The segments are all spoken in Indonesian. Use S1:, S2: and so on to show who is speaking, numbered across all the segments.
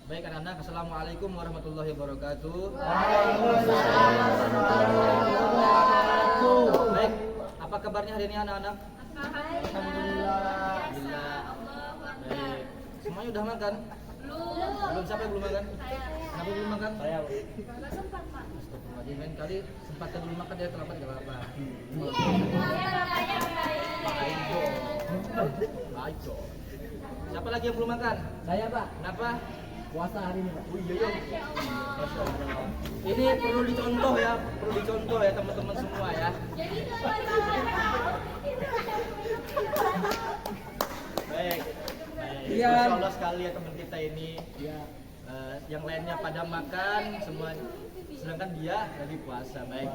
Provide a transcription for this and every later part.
S1: Baik anak-anak, assalamualaikum warahmatullahi wabarakatuh.
S2: Waalaikumsalam warahmatullahi wabarakatuh.
S1: Baik, apa kabarnya hari ini anak-anak?
S2: Alhamdulillah.
S1: Baik, semuanya udah makan? Belum, siapa yang belum makan? Kenapa belum makan?
S2: Saya
S3: Gak sempat, Pak.
S1: Astagfirullahaladzim, lain kali sempatnya belum makan ya terlambat gak apa-apa. Baik dong. Siapa lagi yang belum makan?
S2: Saya Pak,
S1: Kenapa?
S2: puasa hari ini Pak.
S1: Oh iya iya. Masya Allah. Ini perlu dicontoh ya teman-teman semua ya. Baik.
S2: Iya.
S1: Masya Allah sekali ya teman kita ini.
S2: Ya.
S1: Yang lainnya pada makan semua, sedangkan dia lagi puasa. Baik.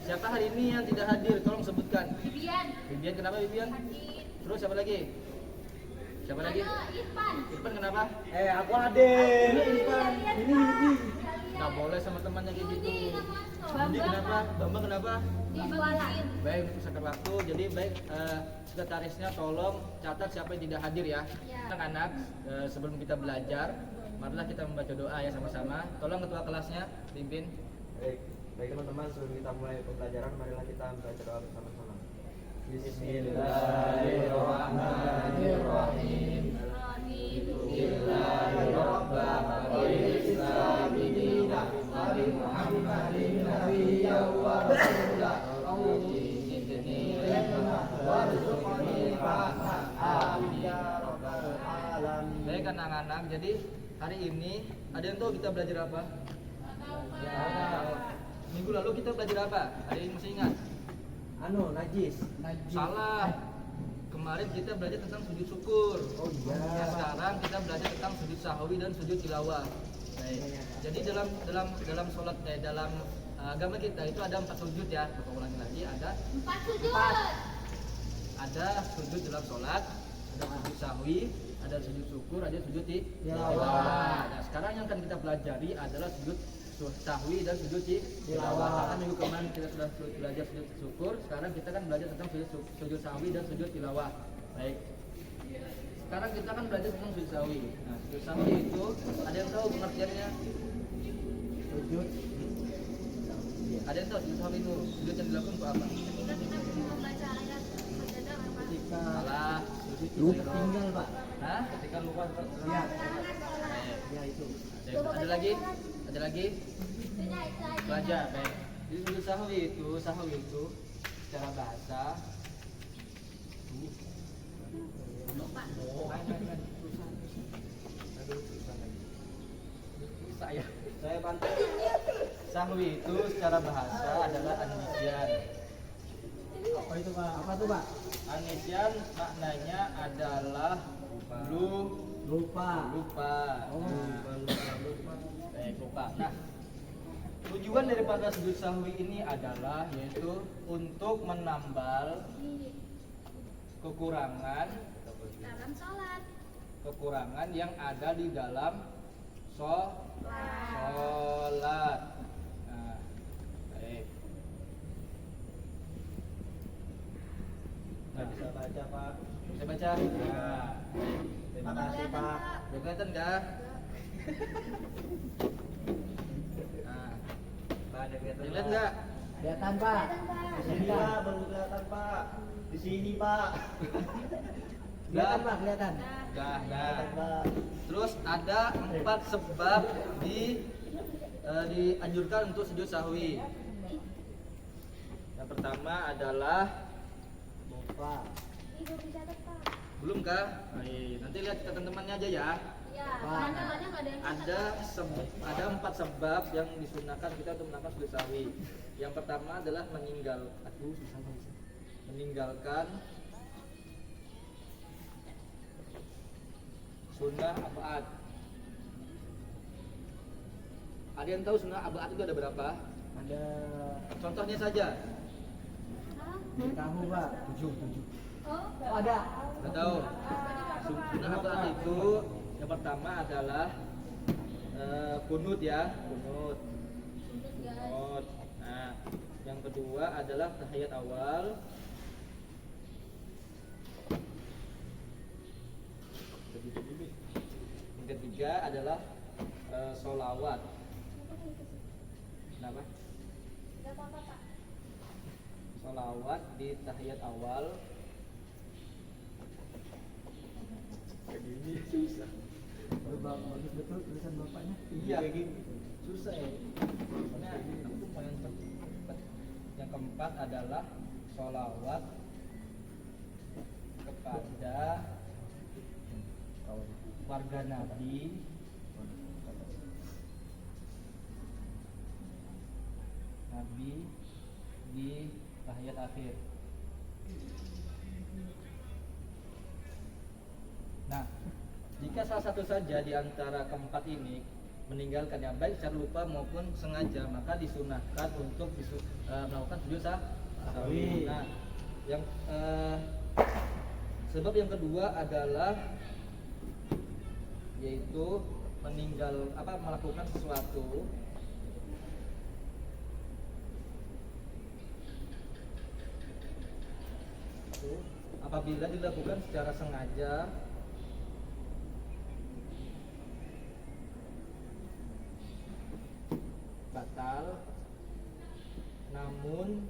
S1: Siapa hari ini yang tidak hadir? Tolong sebutkan. Bibian kenapa Bibian? Terus siapa lagi? Siapa lagi? Irfan kenapa?
S2: Aku hadir. Ini.
S1: Nggak boleh sama temannya kayak gitu. Budi kenapa? Bambang kenapa? Baik, untuk sekitar waktu. Jadi baik, sekretarisnya tolong catat siapa yang tidak hadir ya. Anak-anak, sebelum kita belajar, marilah kita membaca doa ya sama-sama. Tolong ketua kelasnya pimpin.
S4: Baik teman-teman, sebelum kita mulai pembelajaran, marilah kita membaca doa bersama-sama.
S1: Bismillahirrahmanirrahim. Baik anak-anak, jadi hari ini ada yang tahu kita belajar apa? Minggu lalu kita belajar apa? Hari ini masih ingat?
S2: Najis.
S1: Salah. Kemarin kita belajar tentang sujud syukur.
S2: Oh iya.
S1: Ya, sekarang kita belajar tentang sujud sahwi dan sujud tilawah. Baik. Jadi dalam sholat dalam agama kita itu ada 4 sujud ya. Kita ulangi lagi, ada
S3: 4 sujud.
S1: ada sujud dalam sholat, ada sujud sahwi, ada sujud syukur, ada sujud tilawah.
S2: Tilawah.
S1: Nah, sekarang yang akan kita pelajari adalah sujud sahwi dan sujud tilawah. Karena minggu kemarin kita sudah belajar sujud syukur, sekarang kita kan belajar tentang sujud sahwi dan sujud tilawah. Baik. Sekarang kita kan belajar tentang sujud sahwi. Nah, sujud sahwi itu ada yang tahu pengertiannya?
S2: Sujud.
S1: Ada yang tahu sujud sahwi itu sujud yang dilakukan untuk apa?
S3: Ketika kita membaca ayat sajadah apa?
S2: Ketika
S1: Salah.
S2: lupa tinggal Pak.
S1: Hah? Ketika lupa.
S2: Ya.
S1: Baik.
S2: Ya itu.
S1: Ada lagi? Ada lagi? Belajar, baik. Jadi sujud sahwi itu secara bahasa saya bantu. Sahwi itu secara bahasa adalah an-nisyan.
S2: Apa itu Pak? Apa tuh Pak?
S1: An-nisyan maknanya adalah
S2: Lupa.
S1: lupa.
S2: Oh,
S1: Lupa. Baik, lupa. Nah, tujuan daripada sujud sahwi ini adalah yaitu untuk menambal kekurangan
S3: Dalam sholat.
S1: yang ada di dalam sholat. Nah, baik.
S4: Nggak bisa baca Pak.
S1: Bisa baca? Nah,
S4: Terima kasih Pak.
S1: udah kelihatan nggak? Nah,
S4: Ada kelihatan
S1: lihat
S4: Pak.
S1: nggak?
S2: Kelihatan Pak.
S4: Di sini Pak, baru kelihatan Pak. Di sini Pak.
S2: Kelihatan Pak, kelihatan.
S1: Dah.
S4: Kelihatan Pak.
S1: Terus ada 4 sebab dianjurkan untuk sujud sahwi. Yang pertama adalah
S2: Lupa.
S3: Ibu bisa tepat.
S1: belum kah? Baik, nanti lihat catatan temannya aja ya.
S3: Ya,
S2: Pak.
S3: teman-temannya nggak ada yang
S1: Ada 4 sebab yang disunahkan kita untuk melakukan sujud sahwi. Yang pertama adalah meninggalkan sunnah abaat. Ada yang tahu sunnah abaat itu ada berapa?
S2: Ada
S1: Contohnya saja.
S2: tahu Pak. 7.
S3: Oh,
S2: Oh, ada.
S1: Nggak tahu. Sunnah abaat itu yang pertama adalah kunut ya, kunut. Nah, yang kedua adalah tahiyat awal. ketiga adalah sholawat. Kenapa?
S3: Gak apa-apa Pak.
S1: Sholawat di tahiyat awal.
S4: Kayak gini susah.
S2: Bagus betul tulisan bapaknya.
S1: Iya.
S2: Kayak gini.
S1: Susah ya. Soalnya aku mau yang cepat. Yang keempat adalah sholawat kepada warga Nabi di tahiyat akhir. Nah, jika salah satu saja di antara keempat ini meninggalkan yang baik secara lupa maupun sengaja, maka disunahkan untuk melakukan sujud sahwi. Nah, yang sebab yang kedua adalah yaitu melakukan sesuatu apabila dilakukan secara sengaja batal, namun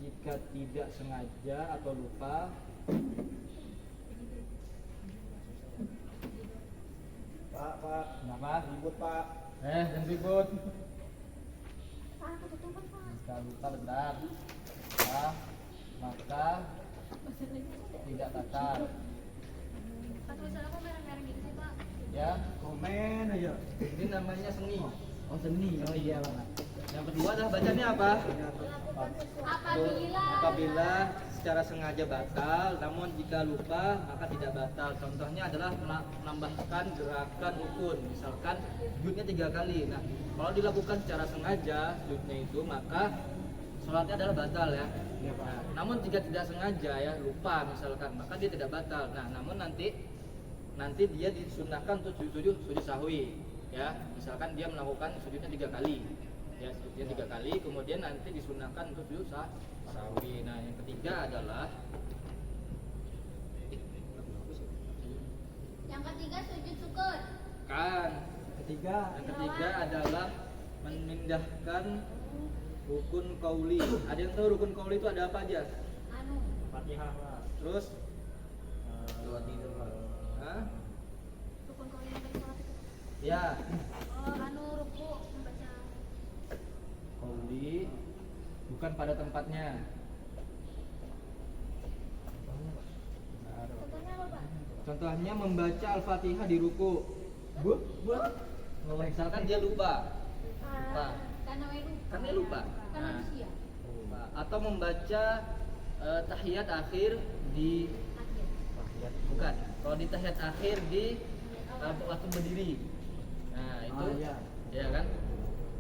S1: jika tidak sengaja atau lupa
S2: Pak.
S1: kenapa?
S2: Ribut Pak.
S1: Jangan ribut.
S3: Pak, aku tutupan Pak.
S1: Jika lupa bentar, maka tidak batal.
S3: Pak, tulisan aku merah-merah gitu sih Pak.
S1: Ya,
S2: Komen aja.
S1: ini namanya seni.
S2: Oh seni. Oh iya Pak.
S1: Yang kedua adalah bacanya apa?
S3: Melakukan sesuatu.
S1: Apabila secara sengaja batal, namun jika lupa maka tidak batal. Contohnya adalah menambahkan gerakan rukun, misalkan sujudnya 3 kali. Nah, kalau dilakukan secara sengaja sujudnya itu, maka sholatnya adalah batal ya. Nah, namun jika tidak sengaja ya, lupa misalkan, maka dia tidak batal. Nah, namun nanti dia disunahkan untuk sujud sahwi ya. Misalkan dia melakukan sujudnya 3 kali. Ya, sujudnya 3 kali, kemudian nanti disunahkan untuk sujud sahwi. Nah, yang ketiga adalah
S3: Yang ketiga sujud syukur.
S1: yang ketiga adalah memindahkan rukun qauli. Ada yang tahu rukun qauli itu ada apa aja?
S3: Anu.
S2: Fatihah Pak.
S1: Terus
S2: Tidur Pak.
S1: Hah?
S3: Rukun kau yang sholat itu.
S1: Ya,
S3: Anu ruku membaca.
S1: qauli bukan pada tempatnya.
S3: Contohnya apa Pak?
S1: Contohnya membaca Al-Fatihah di ruku. Misalkan dia lupa.
S3: Karena lupa.
S1: Karena lupa.
S3: Karena
S1: Nah.
S3: manusia.
S1: Atau membaca tahiyat akhir di
S3: Akhir.
S1: bukan. Kalau di tahiyat akhir di waktu berdiri. Nah, itu
S2: iya.
S1: ya kan?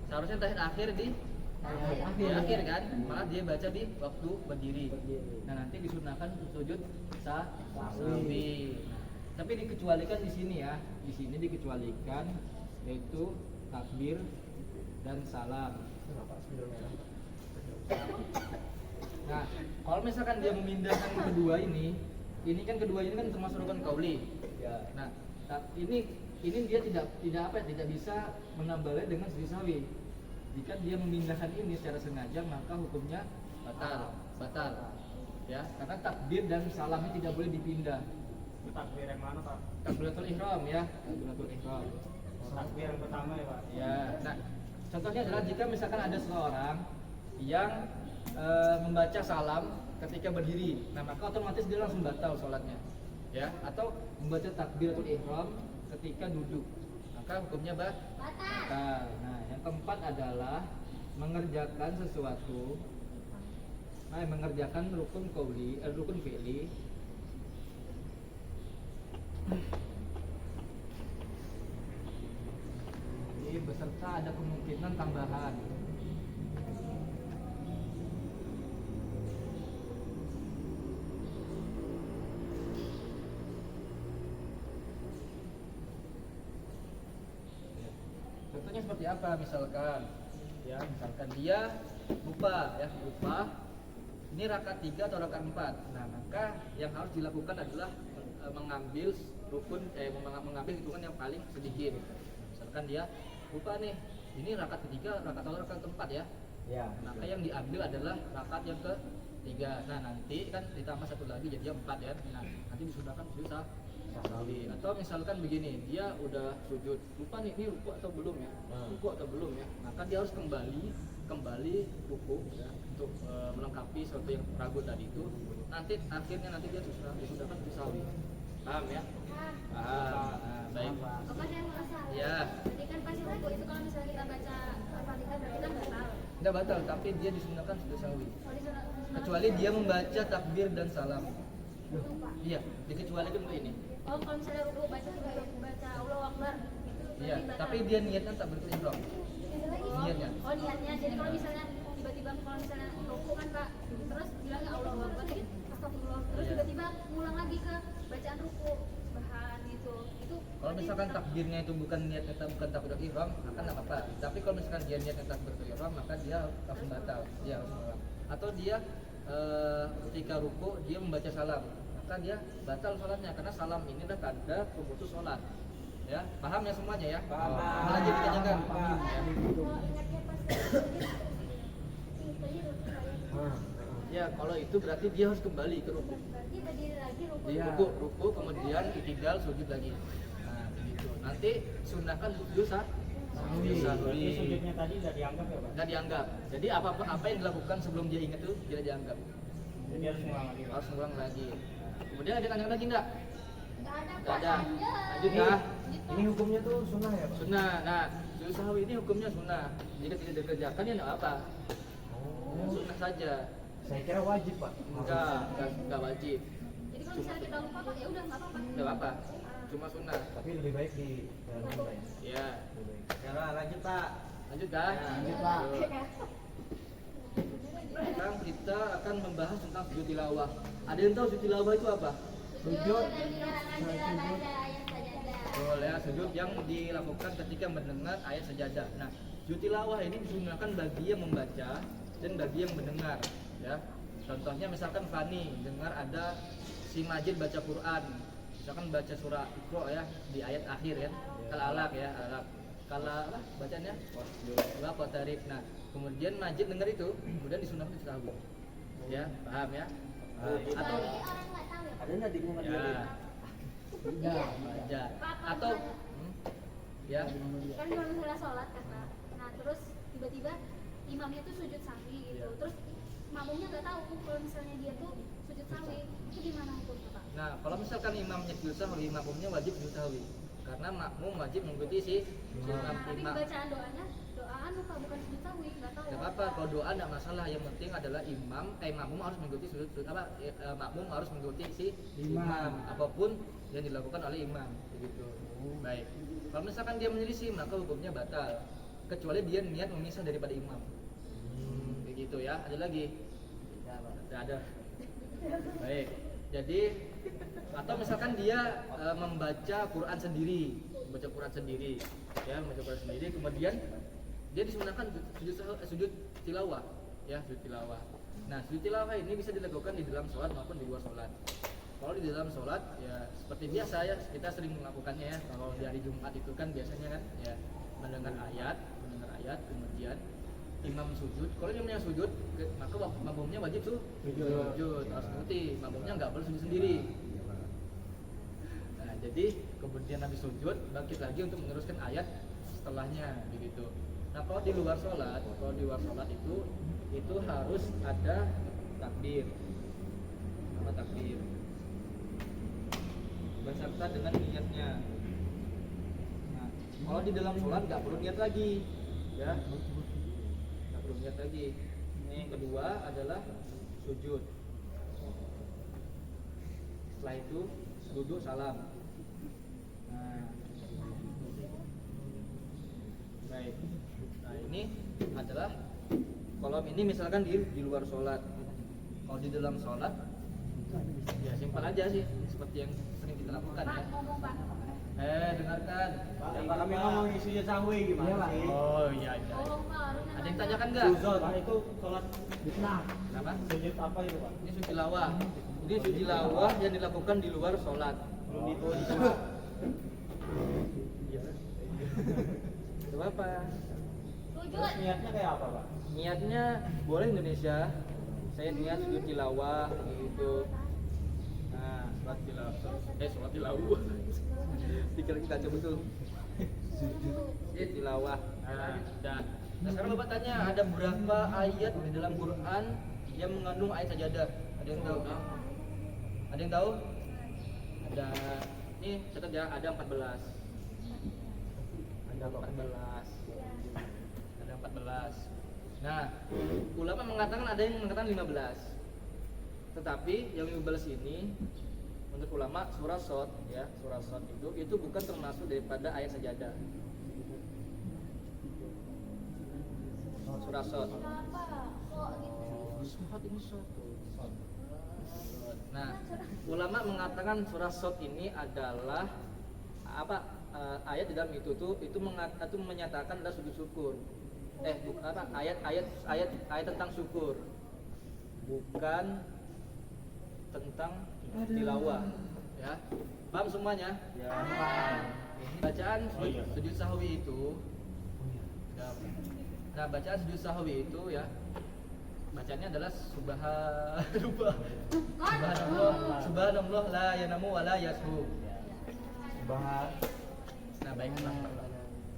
S1: Seharusnya tahiyat akhir di akhir kan? Malah dia baca di waktu berdiri. Nah, nanti disunahkan untuk sujud sahwi. Tapi dikecualikan di sini ya. Di sini dikecualikan yaitu takbir dan salam.
S4: Kenapa spidol merah?
S1: Nah, kalau misalkan dia memindahkan kedua ini kan kedua ini kan termasuk rukun qauli.
S4: Ya.
S1: Nah, ini dia tidak bisa menambahnya dengan sujud sahwi. Jika dia memindahkan ini secara sengaja maka hukumnya batal. Ya, karena takbir dan salamnya tidak boleh dipindah.
S2: Takbir yang mana Pak?
S1: Takbiratul ihram ya, takbiratul ihram.
S2: Takbir yang pertama ya Pak.
S1: Ya, nah contohnya adalah jika misalkan ada seseorang yang membaca salam ketika berdiri, nah maka otomatis dia langsung batal sholatnya, ya. Atau membaca takbiratul ihram ketika duduk, maka hukumnya batal. Nah, yang keempat adalah mengerjakan sesuatu, mengerjakan rukun qauli, rukun fi'li. Jadi beserta ada kemungkinan tambahan. Contohnya seperti apa? Misalkan dia lupa. Ini rakaat 3 atau rakaat 4. Nah, maka yang harus dilakukan adalah mengambil mengambil hitungan yang paling sedikit. Misalkan dia lupa nih, ini rakaat ketiga, rakaat keempat ya.
S4: Ya.
S1: Maka yang diambil adalah rakaat yang ketiga. Nah nanti kan ditambah satu lagi jadi 4 ya. Nah nanti disudahkan sujud sahwi. Atau misalkan begini, dia udah sujud, lupa nih ini ruku atau belum ya? Ruku atau belum ya? Maka dia harus kembali ruku ya, untuk melengkapi sesuatu yang ragu tadi itu. Nanti akhirnya dia disudahkan sujud sahwi. Paham ya? Paham. Nah, baik.
S3: Bapak saya mau asal.
S1: Ya.
S3: Jadi kan pasti ragu itu kalau misalnya kita baca Al-Fatihah berarti kan batal.
S1: Tidak batal, tapi dia disunahkan sujud sahwi.
S3: Kalau disunat
S1: Kecuali dia membaca takbir dan salam.
S3: lupa.
S1: Iya, dikecualikan untuk ini.
S3: Oh, kalau misalnya ruku baca Allahu Akbar itu
S1: Iya,
S3: berarti batal.
S1: tapi dia niatnya tak ihram. Niatnya.
S3: Oh, niatnya. Jadi kalau misalnya tiba-tiba kalau misalnya ruku kan Pak, terus bilangnya Allahu Akbar gitu. Astagfirullah. Terus
S1: Iya.
S3: tiba-tiba ngulang lagi ke bacaan ruku bahan gitu. Itu
S1: Kalau misalkan takbirnya itu bukan takbiratul ihram, maka enggak apa-apa. Tapi kalau misalkan dia niatnya takbiratul ihram, maka dia langsung batal. Dia langsung ngulang. Atau dia ketika ruku dia membaca salam, maka dia batal sholatnya karena salam ini adalah tanda pemutus sholat. Ya, paham ya semuanya ya?
S4: Paham.
S1: Apa lagi ditanyakan?
S4: Paham.
S3: mau ingatnya pas
S1: Ya, kalau itu berarti dia harus kembali ke ruku.
S3: berarti berdiri lagi ruku.
S4: Iya.
S1: Ruku kemudian itidal sujud lagi. Nah, begitu. Nanti sunahkan sujud
S2: Berarti
S1: sahwi.
S2: sujudnya tadi udah dianggap ya Pak?
S1: Nggak dianggap. Jadi apa yang dilakukan sebelum dia ingat itu tidak dianggap.
S2: Jadi harus ngulang lagi Pak?
S1: Harus ngulang lagi. Kemudian ada tanya lagi nggak?
S3: Enggak ada.
S1: Nggak ada. Lanjut
S4: Ini,
S1: ya.
S4: ini hukumnya tuh sunnah ya Pak?
S1: Sunnah. Nah, sujud sahwi ini hukumnya sunnah. Jika tidak dikerjakan ya nggak apa.
S4: Oh.
S1: Sunnah saja.
S4: Saya kira wajib Pak.
S1: Enggak wajib.
S3: Jadi kalau misalnya kita lupa Pak, ya udah enggak apa-apa.
S1: Nggak apa. Cuma sunnah.
S4: Tapi lebih baik di dalam Pak ya.
S1: Ya.
S4: Lebih baik. Sekarang lanjut Pak.
S1: Lanjut kan?
S4: Lanjut, Pak.
S1: Sekarang kita akan membahas tentang sujud tilawah. Ada yang tahu sujud tilawah itu apa?
S3: Sujud ayat sajadah.
S1: Boleh ya, sujud yang dilakukan ketika mendengar ayat sajadah. Nah, sujud tilawah ini disunahkan bagi yang membaca dan bagi yang mendengar. Ya, contohnya misalkan Fani dengar ada si Majid baca Quran, misalkan baca surah Iqra ya di ayat akhir ya, Al-Alaq ya, Alaq. Kalau apa bacanya? Wa qatarib. Nah, kemudian Majid dengar itu, kemudian disunahkan sahwi. Ya, paham ya? Atau
S3: Orang enggak tahu ya.
S4: Ada nggak di rumah dia?
S1: ya,
S3: Iya.
S1: baca. Atau ya,
S3: Kan kalau misalnya sholat kan Pak. Nah, terus tiba-tiba imamnya tuh sujud sahwi gitu. Terus makmumnya nggak tahu kalau misalnya dia tuh sujud sahwi. Itu gimana hukumnya Pak?
S1: nah kalau misalkan imamnya sujud sahwi, makmumnya wajib sujud sahwi. Karena makmum wajib mengikuti si
S3: Nah, tapi
S1: imam.
S3: bacaan doanya doaan lupa bukan sujud sahwi, nggak tahu.
S1: Gak apa-apa, kalau doa tidak masalah. Yang penting adalah makmum harus mengikuti makmum harus mengikuti si imam. Apapun yang dilakukan oleh imam, begitu. Baik. Kalau misalkan dia menyelisih, maka hukumnya batal. Kecuali dia niat memisah daripada imam. Begitu ya. Ada lagi? Tidak ada. Baik. Jadi atau misalkan dia membaca Quran sendiri, ya, membaca Quran sendiri, kemudian dia disunahkan sujud tilawah, ya, sujud tilawah. Nah, sujud tilawah ini bisa dilakukan di dalam sholat maupun di luar sholat. Kalau di dalam sholat, ya seperti biasa ya, kita sering melakukannya ya. Kalau di hari Jumat itu kan biasanya kan, ya mendengar ayat, kemudian imam sujud. Kalau imamnya sujud, maka makmumnya wajib sujud. Harus ngerti, makmumnya nggak boleh sujud sendiri. Nah, jadi kemudian habis sujud, bangkit lagi untuk meneruskan ayat setelahnya, begitu. Nah, kalau di luar sholat itu harus ada takbir, sama takbir, beserta dengan niatnya. Nah, kalau di dalam sholat nggak perlu niat lagi, ya, nggak perlu niat lagi. Ini yang kedua adalah sujud. Setelah itu duduk salam. Nah, baik. Nah, ini adalah kolom ini misalkan di luar sholat. Kalau di dalam sholat, ya simpel aja sih, seperti yang sering kita lakukan
S3: Pak,
S1: ya.
S3: ngomong Pak.
S1: Dengarkan.
S2: Pak, kami ngomong isunya sahwi gimana sih?
S1: Oh iya.
S3: Tolong Pak, harus
S1: Ada yang tanyakan nggak?
S2: Sujud, Pak, itu sholat
S1: Kenapa?
S2: sujud apa itu Pak?
S1: Ini sujud tilawah. Ini sujud tilawah yang dilakukan di luar sholat.
S2: Belum ditulis. Iya.
S1: Coba apa?
S2: Terus niatnya kayak apa, Pak?
S1: Niatnya boleh Indonesia. Saya niat sujud tilawah gitu. Nah, sholat tilawah. Pikir kita betul. Sujud tilawah. Nah, sekarang Bapak tanya, ada berapa ayat di dalam Quran yang mengandung ayat sajadah? Ada yang tahu? Ada yang tahu? Ada. Ini catat ya, ada 14. Ada 14. Ada 14. Nah, ulama mengatakan ada yang mengatakan 15. Tetapi yang 15 ini menurut ulama surah Shad ya, surah Shad itu bukan termasuk daripada ayat sajadah. Surah Shad. Nah, ulama mengatakan surah Shad ini adalah apa? Ayat di dalam itu menyatakan adalah sujud syukur. Ayat tentang syukur, bukan tentang tilawah, ya. Paham semuanya?
S2: Ya.
S1: Bacaan sujud sahwi itu, nah bacaan sujud sahwi itu ya, bacanya adalah subhanallah la yanamu wa la yashu. Nah, baiklah.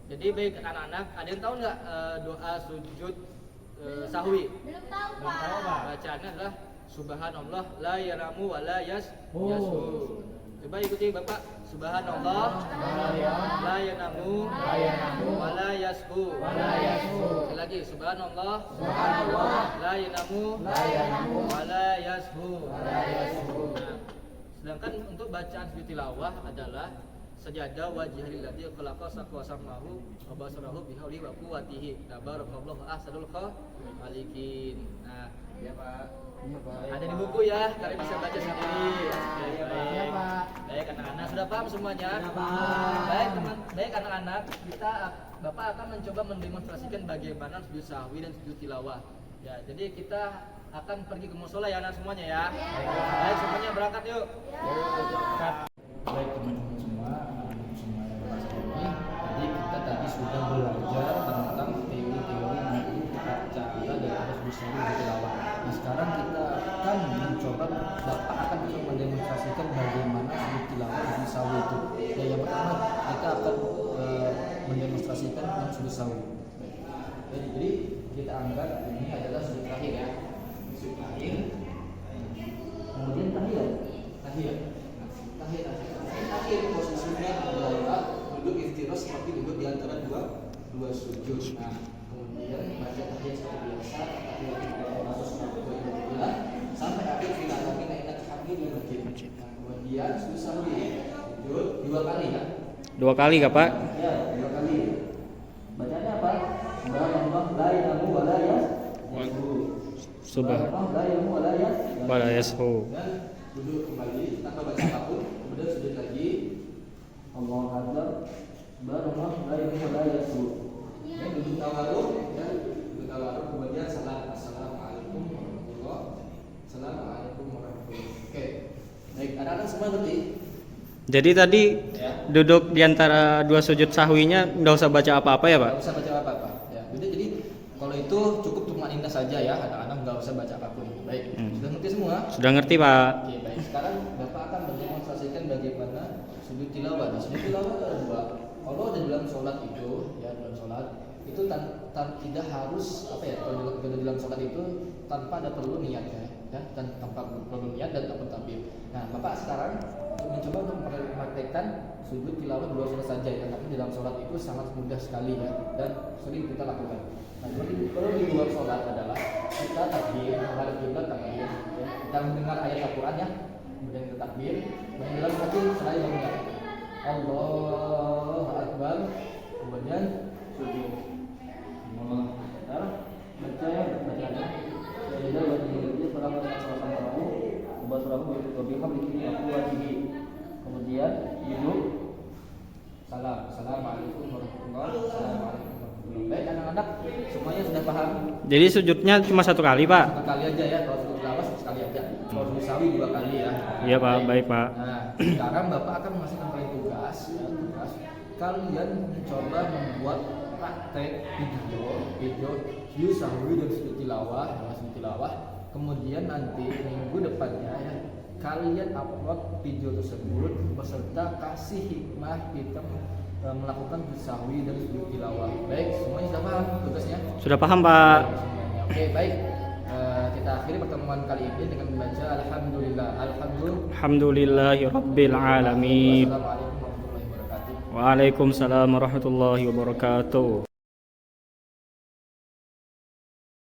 S1: Jadi baik anak-anak, ada yang tahu nggak doa sujud sahwi?
S3: Belum tahu,
S2: Belum tahu, Pak.
S1: Bacaannya adalah subhanallah la yanamu wa la yashu. Coba ikuti Bapak. Subhanallah la yanamu wa la yashu. Sekali lagi subhanallah la yanamu wa la yashu. Nah, sedangkan untuk bacaan sujud tilawah adalah sajadah wajhil ladzi khalaqa saqwa samahu wa basarahu bihauli wa quwwatihi tabarakallahu ahsanul khaliqin. Nah, ya Pak. Iya, Pak. Ada di buku ya, kalian bisa baca sendiri. Baik. Baik anak-anak, sudah paham semuanya? Baik anak-anak, Bapak akan mencoba mendemonstrasikan bagaimana sujud sahwi dan sujud tilawah. Ya, jadi kita akan pergi ke musola ya anak semuanya ya. Baik, semuanya berangkat yuk. Baik teman-teman semua, anak-anak semua yang berasal ini, jadi kita tadi sudah belajar tentang teori-teori cara daripada sujud sahwi dan tilawah. Nah, sekarang kita akan mencoba, Bapak akan mencoba mendemonstrasikan bagaimana sujud tilawah dan sujud sahwi itu. Ya, yang pertama kita akan mendemonstrasikan tentang sujud sahwi. Jadi kita anggap ini adalah sujud terakhir ya, sujud terakhir. Kemudian tahiyat posisinya adalah duduk iftiras seperti duduk di antara dua sujud. Nah, kemudian baca tahiyat seperti biasa, sampai akhir kita lagi naik hamid di masjid. Nah, kemudian sujud sahwi sujud 2 kali ya.
S5: 2 kali kah Pak?
S1: Ya, 2 kali. Bacanya apa? Subhanallah la ilaha wa la yashu. Subhanallah la ilaha wa la yashu. Dan duduk kembali tanpa baca apapun, kemudian sujud lagi. Allahu akbar. Subhanallah la ilaha wa la yashu. Ini duduk tawarruk ya, duduk tawarruk kemudian salam. Assalamualaikum warahmatullahi. Oke. Baik, anak-anak semua ngerti?
S5: Jadi tadi
S1: Ya.
S5: duduk di antara 2 sujud sahwinya nggak usah baca apa-apa ya Pak?
S1: Nggak usah baca apa-apa. Ya, jadi kalau itu cukup tumanina saja ya, anak-anak nggak usah baca apapun. Baik, sudah ngerti semua?
S5: Sudah ngerti Pak?
S1: Oke, baik. Sekarang Bapak akan mendemonstrasikan bagaimana sujud tilawah. Nah, sujud tilawah itu ada 2. Kalau di dalam sholat itu, ya dalam sholat itu tidak harus kalau di dalam sholat itu tanpa ada perlu niatnya, ya, dan tanpa perlu niat dan tanpa takbir. Nah, Bapak sekarang mencoba untuk mempraktekkan sujud tilawah 2 sholat saja ya, tapi di dalam sholat itu sangat mudah sekali ya, dan sering kita lakukan. Nah, kalau di luar sholat adalah kita takbir, menghadap kiblat takbir, ya. Kita mendengar ayat Al-Quran ya, kemudian kita takbir, dan dalam hati seraya mengingat Allahu Akbar, kemudian sujud. Baca ya, bacanya. Jadi wajib pada kemudian duduk. Assalamualaikum warahmatullahi wabarakatuh. Baik anak-anak, semuanya sudah paham?
S5: Jadi sujudnya cuma 1 kali Pak?
S1: 1 kali aja ya, kalau sujud tilawah sekali aja. Kalau sujud sahwi 2 kali ya.
S5: Iya Pak, baik Pak.
S1: Nah, sekarang Bapak akan mengasihkan kalian tugas, ya, tugas. Kalian mencoba membuat praktek video sujud sahwi dan sujud tilawah, Kemudian nanti minggu depannya ya, kalian upload video tersebut beserta kasih hikmah kita melakukan sujud sahwi dan sujud tilawah. Baik, semuanya sudah paham tugasnya?
S5: Sudah paham Pak.
S1: Semuanya. Oke, baik. Kita akhiri pertemuan kali ini dengan membaca
S5: Alhamdulillahirabbil alamin.
S1: Wassalamualaikum warahmatullahi wabarakatuh.
S5: Waalaikumsalam warahmatullahi wabarakatuh.